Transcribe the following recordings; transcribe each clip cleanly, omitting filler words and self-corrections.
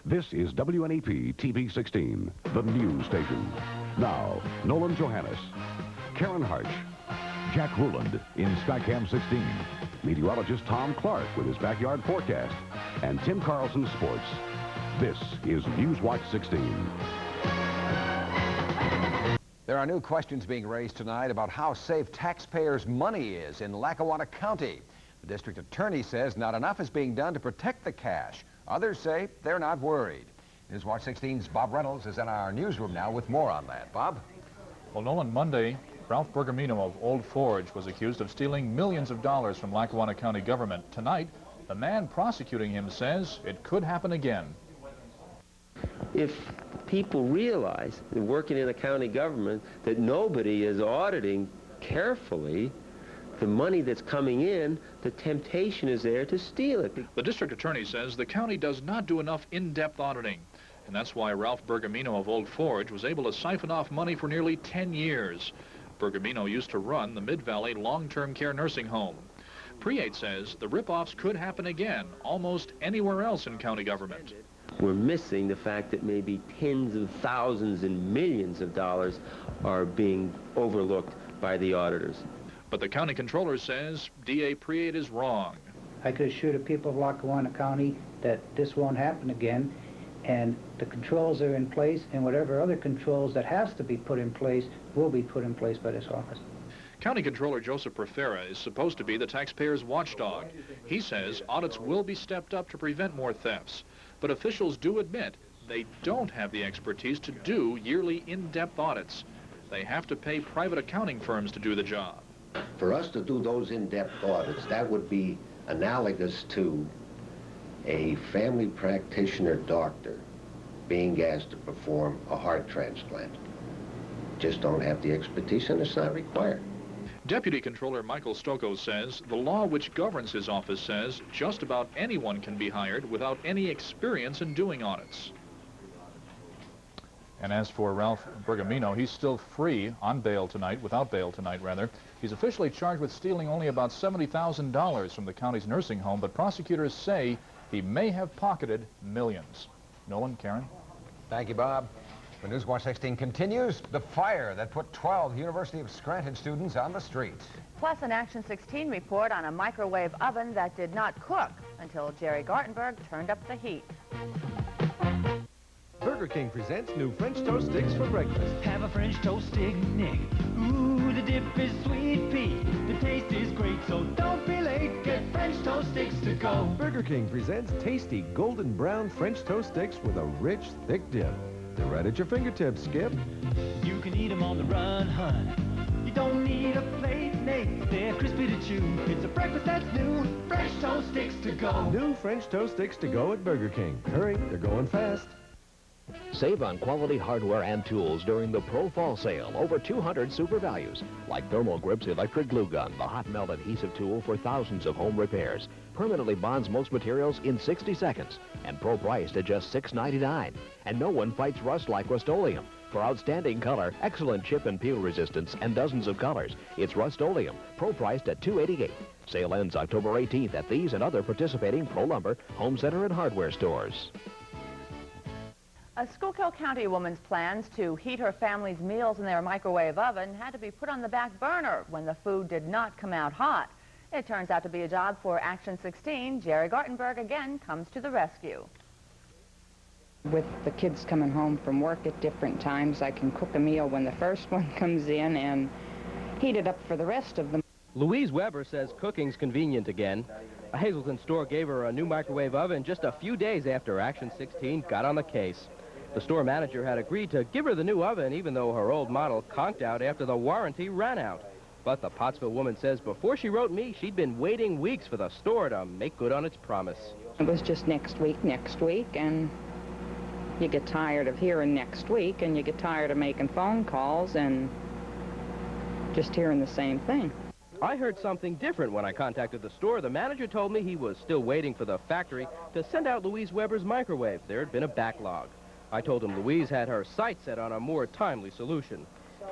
This is WNEP TV 16, the news station. Now, Nolan Johannes, Karen Harch, Jack Ruland in Skycam 16, meteorologist Tom Clark with his backyard forecast, and Tim Carlson Sports. This is Newswatch 16. There are new questions being raised tonight about how safe taxpayers' money is in Lackawanna County. The district attorney says not enough is being done to protect the cash. Others say they're not worried. Newswatch 16's Bob Reynolds is in our newsroom now with more on that. Bob? Well, Nolan, Monday, Ralph Bergamino of Old Forge was accused of stealing millions of dollars from Lackawanna County government. Tonight, the man prosecuting him says it could happen again. If people realize, working in the county government, that nobody is auditing carefully the money that's coming in, the temptation is there to steal it. The district attorney says the county does not do enough in-depth auditing, and that's why Ralph Bergamino of Old Forge was able to siphon off money for nearly 10 years. Bergamino used to run the Mid-Valley Long-Term Care Nursing Home. Preate says the rip-offs could happen again almost anywhere else in county government. We're missing the fact that maybe tens of thousands and millions of dollars are being overlooked by the auditors. But the county controller says D.A. Preate is wrong. I could assure the people of Lackawanna County that this won't happen again, and the controls are in place, and whatever other controls that has to be put in place will be put in place by this office. County Controller Joseph Profera is supposed to be the taxpayer's watchdog. He says audits will be stepped up to prevent more thefts, but officials do admit they don't have the expertise to do yearly in-depth audits. They have to pay private accounting firms to do the job. For us to do those in-depth audits, that would be analogous to a family practitioner doctor being asked to perform a heart transplant. Just don't have the expertise, and it's not required. Deputy Controller Michael Stocco says the law which governs his office says just about anyone can be hired without any experience in doing audits. And as for Ralph Bergamino, he's still free on bail tonight, without bail tonight, rather. He's officially charged with stealing only about $70,000 from the county's nursing home, but prosecutors say he may have pocketed millions. Nolan, Karen? Thank you, Bob. The Newswatch 16 continues. The fire that put 12 University of Scranton students on the street. Plus an Action 16 report on a microwave oven that did not cook until Jerry Gartenberg turned up the heat. Burger King presents new French toast sticks for breakfast. Have a French toast stick, Nick. Ooh, the dip is sweet pea. The taste is great, so don't be late. Get French toast sticks to go. Burger King presents tasty golden brown French toast sticks with a rich, thick dip. They're right at your fingertips, Skip. You can eat them on the run, hun. You don't need a plate, Nick. They're crispy to chew. It's a breakfast that's new. French toast sticks to go. New French toast sticks to go at Burger King. Hurry, they're going fast. Save on quality hardware and tools during the Pro Fall Sale. Over 200 super values, like Thermal Grip's electric glue gun, the hot melt adhesive tool for thousands of home repairs. Permanently bonds most materials in 60 seconds, and Pro priced at just $6.99. And no one fights rust like Rust-Oleum. For outstanding color, excellent chip and peel resistance, and dozens of colors, it's Rust-Oleum, Pro priced at $2.88. Sale ends October 18th at these and other participating Pro Lumber, Home Center, and hardware stores. A Schuylkill County woman's plans to heat her family's meals in their microwave oven had to be put on the back burner when the food did not come out hot. It turns out to be a job for Action 16. Jerry Gartenberg again comes to the rescue. With the kids coming home from work at different times, I can cook a meal when the first one comes in and heat it up for the rest of them. Louise Weber says cooking's convenient again. A Hazleton store gave her a new microwave oven just a few days after Action 16 got on the case. The store manager had agreed to give her the new oven even though her old model conked out after the warranty ran out. But the Pottsville woman says before she wrote me, she'd been waiting weeks for the store to make good on its promise. It was just next week, and you get tired of hearing next week, and you get tired of making phone calls and just hearing the same thing. I heard something different when I contacted the store. The manager told me he was still waiting for the factory to send out Louise Weber's microwave. There had been a backlog. I told him Louise had her sights set on a more timely solution.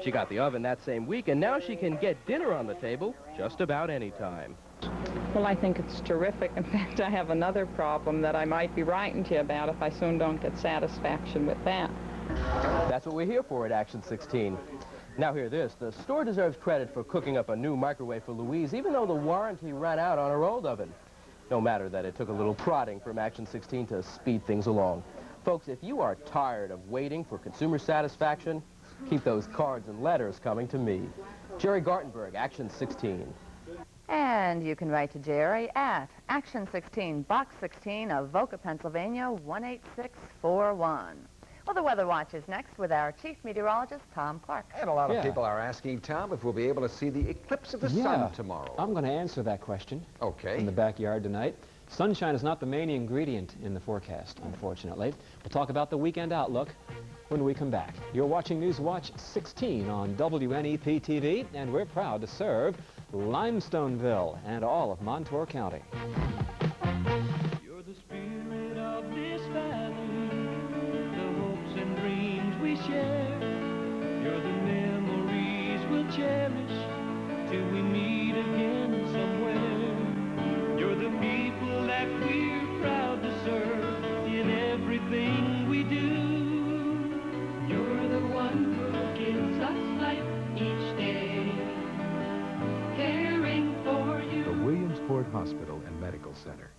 She got the oven that same week, and now she can get dinner on the table just about any time. Well, I think it's terrific. In fact, I have another problem that I might be writing to you about if I soon don't get satisfaction with that. That's what we're here for at Action 16. Now hear this, the store deserves credit for cooking up a new microwave for Louise, even though the warranty ran out on her old oven. No matter that it took a little prodding from Action 16 to speed things along. Folks, if you are tired of waiting for consumer satisfaction, keep those cards and letters coming to me. Jerry Gartenberg, Action 16. And you can write to Jerry at Action 16, Box 16 Avoca, Pennsylvania, 18641. Well, the Weather Watch is next with our Chief Meteorologist, Tom Clark. And a lot of people are asking, Tom, if we'll be able to see the eclipse of the sun tomorrow. I'm going to answer that question. Okay. In the backyard tonight. Sunshine is not the main ingredient in the forecast, unfortunately. We'll talk about the weekend outlook when we come back. You're watching Newswatch 16 on WNEP-TV, and we're proud to serve Limestoneville and all of Montour County. You're the spirit of this valley, the hopes and dreams we share. You're the memories we'll cherish till we meet again somewhere. You're the people that we're proud to serve in everything we do. You're the one who gives us life each day, caring for you. The Williamsport Hospital and Medical Center.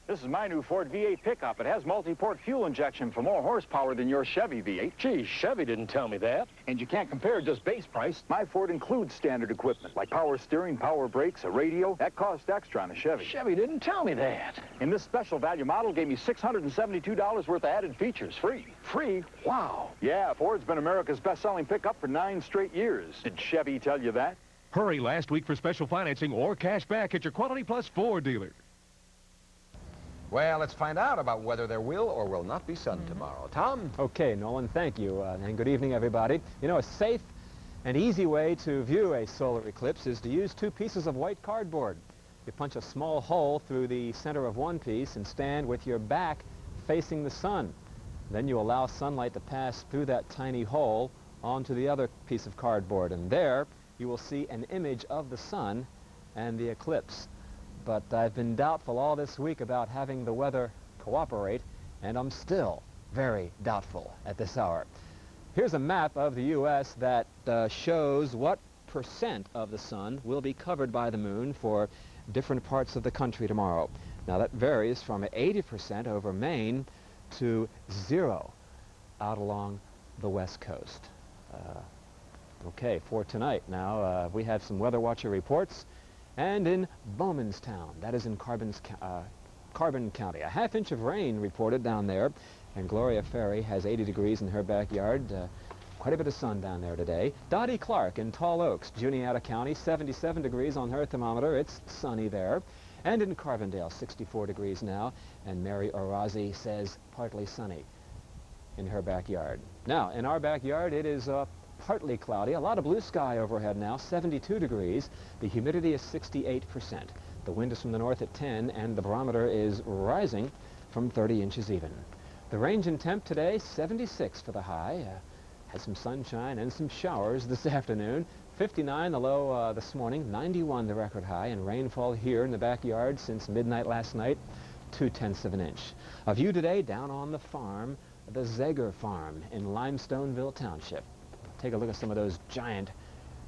This is my new Ford V8 pickup. It has multi-port fuel injection for more horsepower than your Chevy V8. Gee, Chevy didn't tell me that. And you can't compare just base price. My Ford includes standard equipment like power steering, power brakes, a radio. That costs extra on a Chevy. Chevy didn't tell me that. And this special value model gave me $672 worth of added features free. Free? Wow. Yeah, Ford's been America's best-selling pickup for 9 straight years. Did Chevy tell you that? Hurry last week for special financing or cash back at your Quality Plus Ford dealer. Well, let's find out about whether there will or will not be sun tomorrow. Tom? Okay, Nolan, thank you, and good evening, everybody. You know, a safe and easy way to view a solar eclipse is to use 2 pieces of white cardboard. You punch a small hole through the center of one piece and stand with your back facing the sun. Then you allow sunlight to pass through that tiny hole onto the other piece of cardboard, and there you will see an image of the sun and the eclipse. But I've been doubtful all this week about having the weather cooperate, and I'm still very doubtful at this hour. Here's a map of the U.S. that shows what percent of the sun will be covered by the moon for different parts of the country tomorrow. Now that varies from 80% over Maine to 0 out along the west coast. Okay, for tonight now, we have some Weather Watcher reports. And in Bowmanstown, that is in Carbon County, a half-inch of rain reported down there, and Gloria Ferry has 80 degrees in her backyard. Quite a bit of sun down there today. Dottie Clark in Tall Oaks, Juniata County, 77 degrees on her thermometer. It's sunny there. And in Carbondale, 64 degrees now, and Mary Orazi says partly sunny in her backyard. Now, in our backyard, it is partly cloudy, a lot of blue sky overhead now, 72 degrees. The humidity is 68%. The wind is from the north at 10, and the barometer is rising from 30 inches even. The range in temp today, 76 for the high. Has some sunshine and some showers this afternoon. 59 the low this morning, 91 the record high, and rainfall here in the backyard since midnight last night, 0.2 of an inch. A view today down on the farm, the Zager Farm in Limestoneville Township. Take a look at some of those giant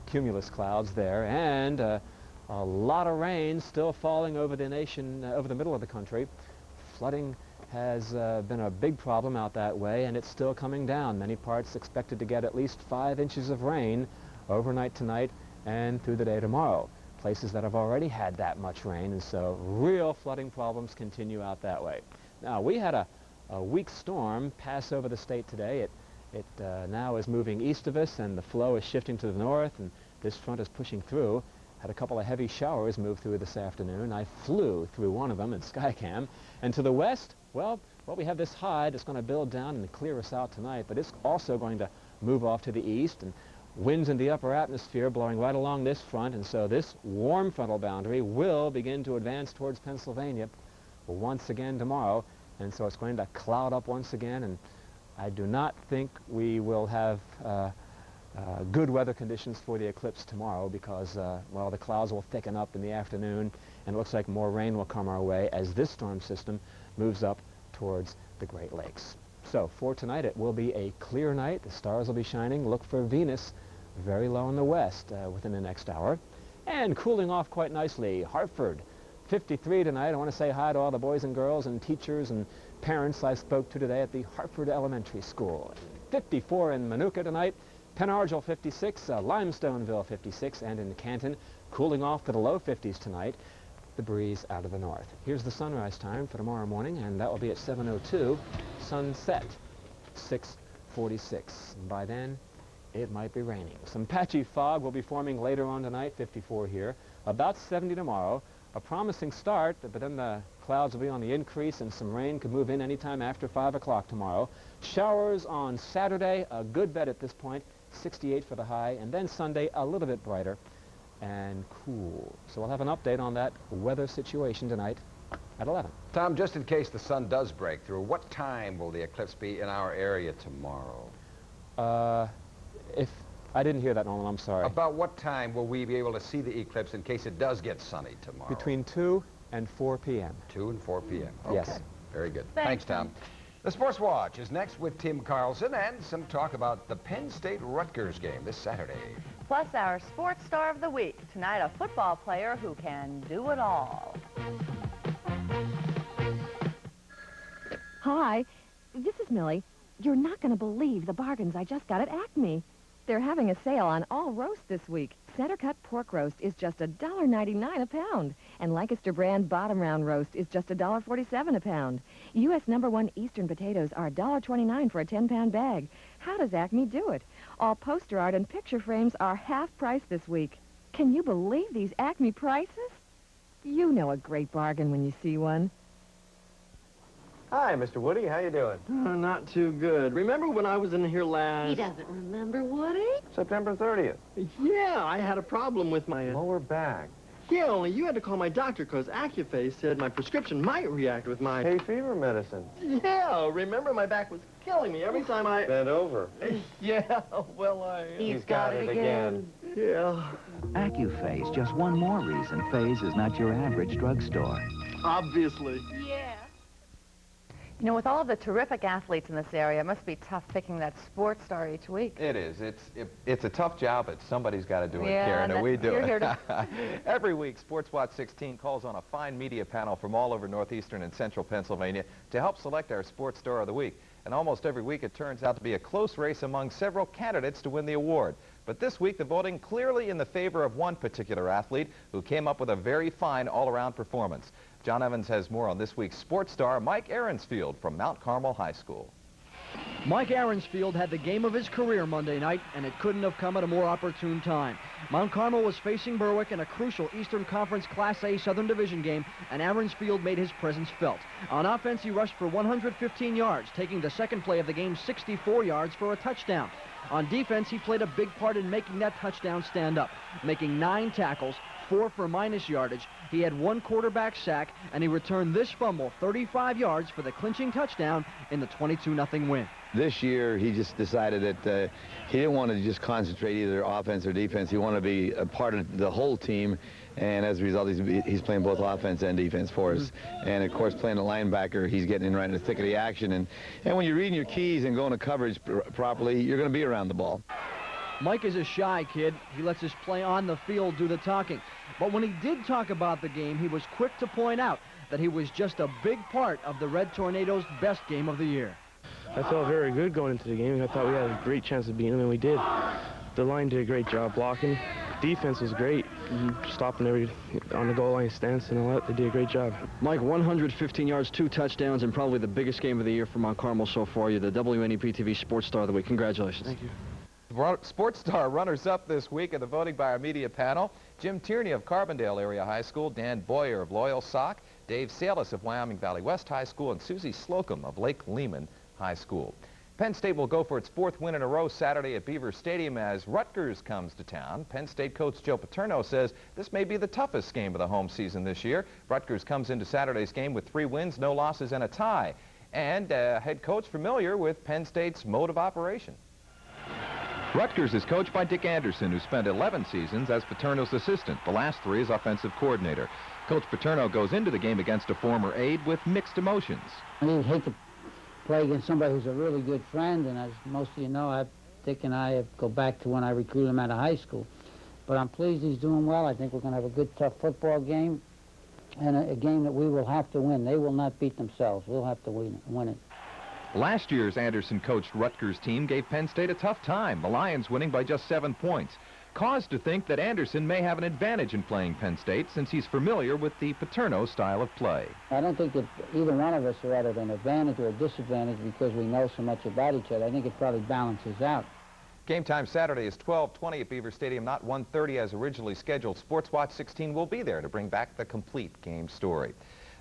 cumulus clouds there, and a lot of rain still falling over the nation, over the middle of the country. Flooding has been a big problem out that way, and it's still coming down. Many parts expected to get at least 5 inches of rain overnight tonight and through the day tomorrow. Places that have already had that much rain, and so real flooding problems continue out that way. Now, we had a weak storm pass over the state today. It now is moving east of us, and the flow is shifting to the north, and this front is pushing through. Had a couple of heavy showers move through this afternoon. I flew through one of them in Skycam. And to the west, well, we have this high that's going to build down and clear us out tonight, but it's also going to move off to the east, and winds in the upper atmosphere blowing right along this front, and so this warm frontal boundary will begin to advance towards Pennsylvania once again tomorrow, and so it's going to cloud up once again, and I do not think we will have good weather conditions for the eclipse tomorrow because, well, the clouds will thicken up in the afternoon and it looks like more rain will come our way as this storm system moves up towards the Great Lakes. So for tonight, it will be a clear night. The stars will be shining. Look for Venus very low in the west within the next hour. And cooling off quite nicely, Hartford, 53 tonight. I want to say hi to all the boys and girls and teachers and parents I spoke to today at the Hartford Elementary School. 54 in Manuka tonight. Penargil 56, Limestoneville 56, and in Canton, cooling off to the low 50s tonight. The breeze out of the north. Here's the sunrise time for tomorrow morning, and that will be at 7:02. Sunset, 6:46. By then, it might be raining. Some patchy fog will be forming later on tonight, 54 here. About 70 tomorrow. A promising start, but then the clouds will be on the increase, and some rain could move in anytime after 5 o'clock tomorrow. Showers on Saturday, a good bet at this point, 68 for the high, and then Sunday, a little bit brighter and cool. So we'll have an update on that weather situation tonight at 11. Tom, just in case the sun does break through, what time will the eclipse be in our area tomorrow? If I didn't hear that, Nolan, I'm sorry. About what time will we be able to see the eclipse in case it does get sunny tomorrow? Between 2 and 4 p.m. 2 and 4 p.m. Okay. Yes. Very good. Thanks, Tom. The Sports Watch is next with Tim Carlson and some talk about the Penn State-Rutgers game this Saturday. Plus our sports star of the week. Tonight, a football player who can do it all. Hi, this is Millie. You're not going to believe the bargains I just got at Acme. They're having a sale on all roast this week. Center-cut pork roast is just $1.99 a pound, and Lancaster brand bottom round roast is just $1.47 a pound. U.S. #1 Eastern potatoes are $1.29 for a 10-pound bag. How does Acme do it? All poster art and picture frames are half price this week. Can you believe these Acme prices? You know a great bargain when you see one. Hi, Mr. Woody. How you doing? Not too good. Remember when I was in here last... He doesn't remember, Woody? September 30th. Yeah, I had a problem with my... Lower back. Yeah, only you had to call my doctor because AccuFace said my prescription might react with my... Hay fever medicine. Yeah, remember my back was killing me every time I... Bent over. Yeah, well, He's got it again. Yeah. AccuFace, just one more reason Faze is not your average drugstore. Obviously. Yeah. You know, with all of the terrific athletes in this area, it must be tough picking that sports star each week. It is. It's a tough job, but somebody's got to do it, Yeah, Karen, and we do you're it. here to... Every week, Sports Watch 16 calls on a fine media panel from all over northeastern and central Pennsylvania to help select our sports star of the week. And almost every week, it turns out to be a close race among several candidates to win the award. But this week, the voting clearly in the favor of one particular athlete who came up with a very fine all-around performance. John Evans has more on this week's sports star, Mike Aaronsfield from Mount Carmel High School. Mike Aaronsfield had the game of his career Monday night, and it couldn't have come at a more opportune time. Mount Carmel was facing Berwick in a crucial Eastern Conference Class A Southern Division game, and Aaronsfield made his presence felt. On offense, he rushed for 115 yards, taking the second play of the game 64 yards for a touchdown. On defense, he played a big part in making that touchdown stand up, making 9 tackles, 4 for minus yardage. He had 1 quarterback sack, and he returned this fumble 35 yards for the clinching touchdown in the 22-0 win. This year, he just decided that he didn't want to just concentrate either offense or defense. He wanted to be a part of the whole team, and as a result, he's playing both offense and defense for us. And, of course, playing a linebacker, he's getting in right in the thick of the action. And when you're reading your keys and going to coverage properly, you're going to be around the ball. Mike is a shy kid. He lets his play on the field do the talking. But when he did talk about the game, he was quick to point out that he was just a big part of the Red Tornadoes' best game of the year. I felt very good going into the game. I thought we had a great chance of beating them, and we did. The line did a great job blocking. Defense was great, stopping on the goal line stance and all that. They did a great job. Mike, 115 yards, 2 touchdowns, and probably the biggest game of the year for Mount Carmel so far. You're the WNEP-TV Sports Star of the Week. Congratulations. Thank you. Sports Star runners-up this week in the voting by our media panel: Jim Tierney of Carbondale Area High School, Dan Boyer of Loyal Sock, Dave Salis of Wyoming Valley West High School, and Susie Slocum of Lake Lehman High School. Penn State will go for its 4th win in a row Saturday at Beaver Stadium as Rutgers comes to town. Penn State coach Joe Paterno says this may be the toughest game of the home season this year. Rutgers comes into Saturday's game with 3 wins, no losses, and a tie. And head coach familiar with Penn State's mode of operation. Rutgers is coached by Dick Anderson, who spent 11 seasons as Paterno's assistant, the last 3 as offensive coordinator. Coach Paterno goes into the game against a former aide with mixed emotions. I hate to play against somebody who's a really good friend, and as most of you know, Dick and I go back to when I recruited him out of high school. But I'm pleased he's doing well. I think we're going to have a good, tough football game, and a game that we will have to win. They will not beat themselves. We'll have to win it. Last year's Anderson-coached Rutgers team gave Penn State a tough time, the Lions winning by just 7 points. Cause to think that Anderson may have an advantage in playing Penn State since he's familiar with the Paterno style of play. I don't think that either one of us are at an advantage or a disadvantage because we know so much about each other. I think it probably balances out. Game time Saturday is 12:20 at Beaver Stadium, not 1:30 as originally scheduled. Sports Watch 16 will be there to bring back the complete game story.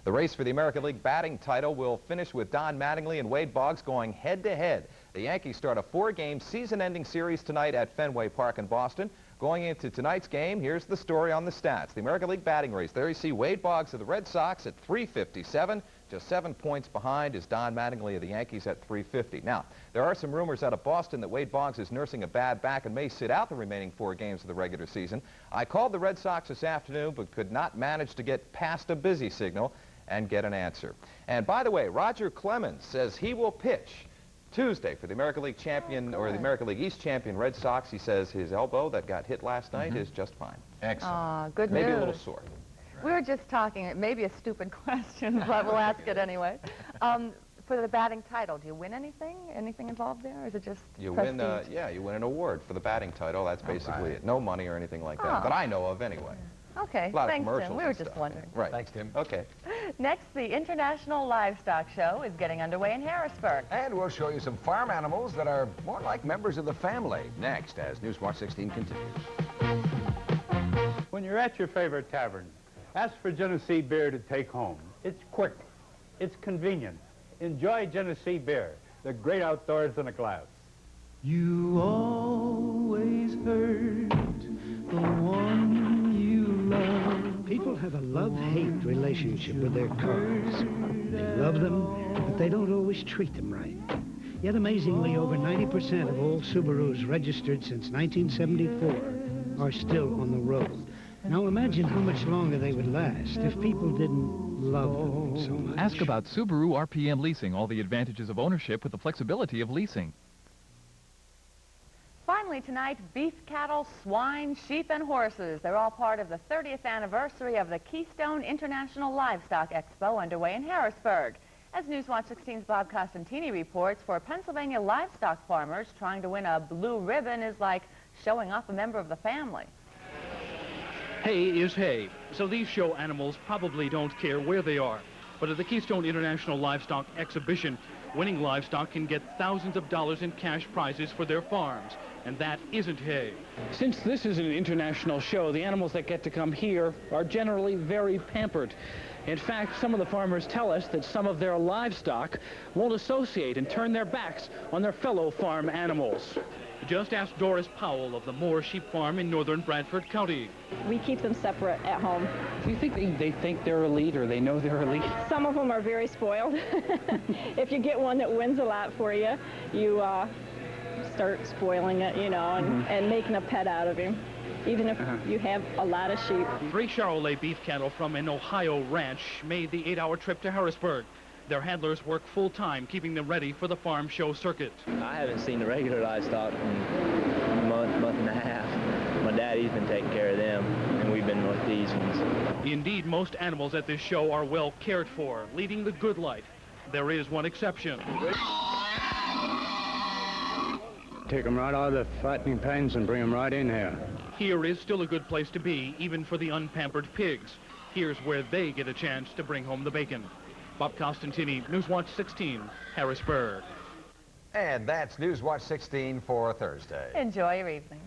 The race for the American League batting title will finish with Don Mattingly and Wade Boggs going head-to-head. The Yankees start a 4-game season-ending series tonight at Fenway Park in Boston. Going into tonight's game, here's the story on the stats. The American League batting race. There you see Wade Boggs of the Red Sox at 357. Just 7 points behind is Don Mattingly of the Yankees at 350. Now, there are some rumors out of Boston that Wade Boggs is nursing a bad back and may sit out the remaining 4 games of the regular season. I called the Red Sox this afternoon but could not manage to get past a busy signal and get an answer. And by the way, Roger Clemens says he will pitch Tuesday for the American League champion or the American League East champion Red Sox. He says his elbow that got hit last night is just fine. Excellent. Good Maybe news. a little sore. We were just talking, it may be a stupid question, but we'll ask it anyway. For the batting title, do you win anything? Anything involved there, or is it just You prestige? win, yeah, you win an award for the batting title. That's basically it. No money or anything like that, that I know of anyway. Okay, A lot of thanks, commercials Tim. We were and just stuff. wondering. Right. Thanks, Tim. Okay. Next, the International Livestock Show is getting underway in Harrisburg. And we'll show you some farm animals that are more like members of the family. Next, as Newswatch 16 continues. When you're at your favorite tavern, ask for Genesee beer to take home. It's quick. It's convenient. Enjoy Genesee beer, the great outdoors in a glass. You always hurt the one you love. People have a love-hate relationship with their cars. They love them, but they don't always treat them right. Yet amazingly, over 90% of all Subarus registered since 1974 are still on the road. Now imagine how much longer they would last if people didn't love them so much. Ask about Subaru RPM leasing, all the advantages of ownership with the flexibility of leasing. Finally tonight, beef cattle, swine, sheep, and horses. They're all part of the 30th anniversary of the Keystone International Livestock Expo underway in Harrisburg. As Newswatch 16's Bob Costantini reports, for Pennsylvania livestock farmers, trying to win a blue ribbon is like showing off a member of the family. Hay is hay, so these show animals probably don't care where they are. But at the Keystone International Livestock Exhibition, winning livestock can get thousands of dollars in cash prizes for their farms. And that isn't hay. Since this is an international show, the animals that get to come here are generally very pampered. In fact, some of the farmers tell us that some of their livestock won't associate and turn their backs on their fellow farm animals. Just ask Doris Powell of the Moore Sheep Farm in northern Bradford County. We keep them separate at home. Do you think they think they're elite or they know they're elite? Some of them are very spoiled. If you get one that wins a lot for you, you start spoiling it, you know, and making a pet out of him, even if you have a lot of sheep. 3 Charolais beef cattle from an Ohio ranch made the 8-hour trip to Harrisburg. Their handlers work full-time, keeping them ready for the farm show circuit. I haven't seen the regular livestock in a month and a half. My daddy's been taking care of them, and we've been with these ones. Indeed, most animals at this show are well cared for, leading the good life. There is one exception. Take them right out of the fattening pens and bring them right in here. Here is still a good place to be, even for the unpampered pigs. Here's where they get a chance to bring home the bacon. Bob Costantini, Newswatch 16, Harrisburg. And that's Newswatch 16 for Thursday. Enjoy your evening.